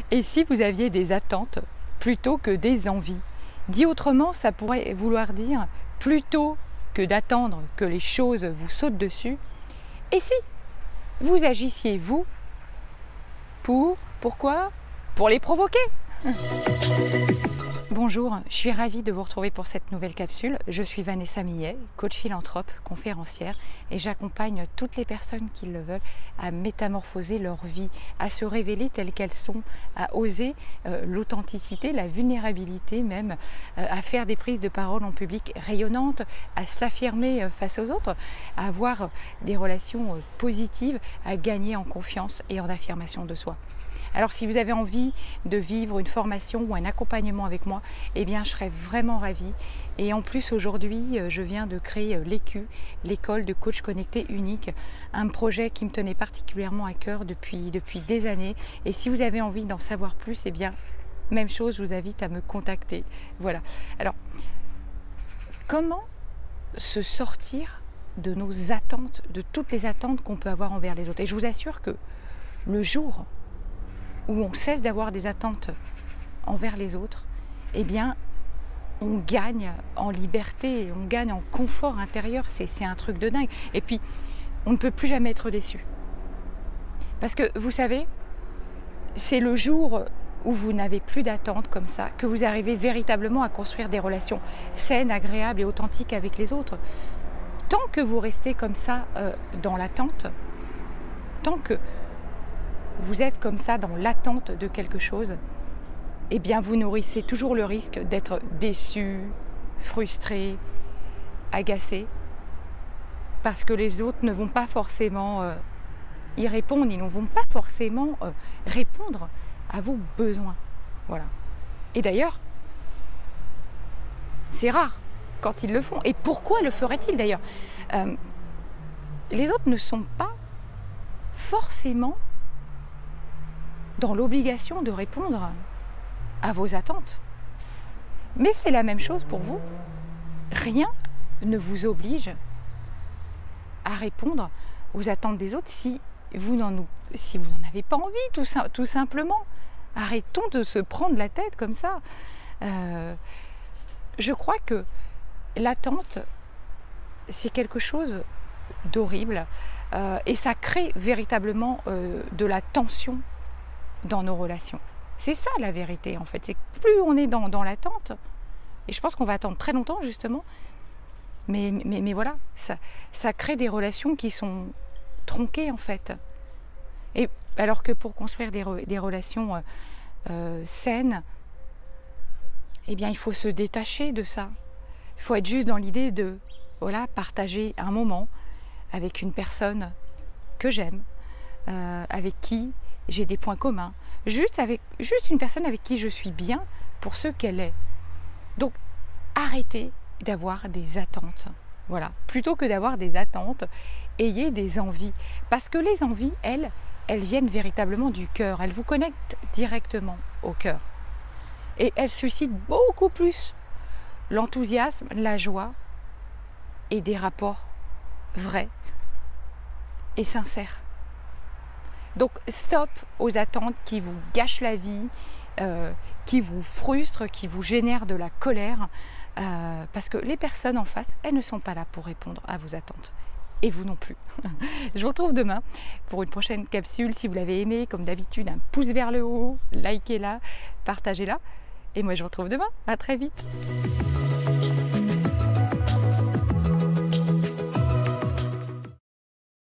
Et si vous aviez des attentes plutôt que des envies? Dit autrement, ça pourrait vouloir dire plutôt que d'attendre que les choses vous sautent dessus. Et si vous agissiez, vous, pourquoi? Pour les provoquer. Bonjour, je suis ravie de vous retrouver pour cette nouvelle capsule. Je suis Vanessa Millet, coach philanthrope, conférencière, et j'accompagne toutes les personnes qui le veulent à métamorphoser leur vie, à se révéler telles qu'elles sont, à oser l'authenticité, la vulnérabilité même, à faire des prises de parole en public rayonnantes, à s'affirmer face aux autres, à avoir des relations positives, à gagner en confiance et en affirmation de soi. Alors si vous avez envie de vivre une formation ou un accompagnement avec moi, eh bien je serais vraiment ravie. Et en plus aujourd'hui, je viens de créer l'ECU, l'école de coach connecté unique, un projet qui me tenait particulièrement à cœur depuis des années. Et si vous avez envie d'en savoir plus, eh bien même chose, je vous invite à me contacter. Voilà. Alors, comment se sortir de nos attentes, de toutes les attentes qu'on peut avoir envers les autres? Et je vous assure que le jour où on cesse d'avoir des attentes envers les autres, eh bien, on gagne en liberté, on gagne en confort intérieur, c'est un truc de dingue. Et puis, on ne peut plus jamais être déçu. Parce que, vous savez, c'est le jour où vous n'avez plus d'attentes comme ça, que vous arrivez véritablement à construire des relations saines, agréables et authentiques avec les autres. Tant que vous restez comme ça dans l'attente, tant que vous êtes comme ça dans l'attente de quelque chose, eh bien vous nourrissez toujours le risque d'être déçu, frustré, agacé, parce que les autres ne vont pas forcément y répondre, ils ne vont pas forcément répondre à vos besoins. Voilà. Et d'ailleurs, c'est rare quand ils le font. Et pourquoi le feraient-ils d'ailleurs? Les autres ne sont pas forcément dans l'obligation de répondre à vos attentes. Mais c'est la même chose pour vous. Rien ne vous oblige à répondre aux attentes des autres si vous n'en avez pas envie, tout simplement. Arrêtons de se prendre la tête comme ça. Je crois que l'attente, c'est quelque chose d'horrible et ça crée véritablement de la tension dans nos relations. C'est ça la vérité en fait, c'est que plus on est dans l'attente, et je pense qu'on va attendre très longtemps justement, mais voilà, ça crée des relations qui sont tronquées en fait. Et alors que pour construire des relations saines, eh bien il faut se détacher de ça. Il faut être juste dans l'idée de voilà, partager un moment avec une personne que j'aime, avec qui j'ai des points communs, juste une personne avec qui je suis bien pour ce qu'elle est. Donc arrêtez d'avoir des attentes. Voilà. Plutôt que d'avoir des attentes, ayez des envies. Parce que les envies, elles viennent véritablement du cœur. Elles vous connectent directement au cœur. Et elles suscitent beaucoup plus l'enthousiasme, la joie et des rapports vrais et sincères. Donc stop aux attentes qui vous gâchent la vie, qui vous frustrent, qui vous génèrent de la colère, parce que les personnes en face, elles ne sont pas là pour répondre à vos attentes. Et vous non plus. Je vous retrouve demain pour une prochaine capsule. Si vous l'avez aimé, comme d'habitude, un pouce vers le haut, likez-la, partagez-la. Et moi je vous retrouve demain. À très vite.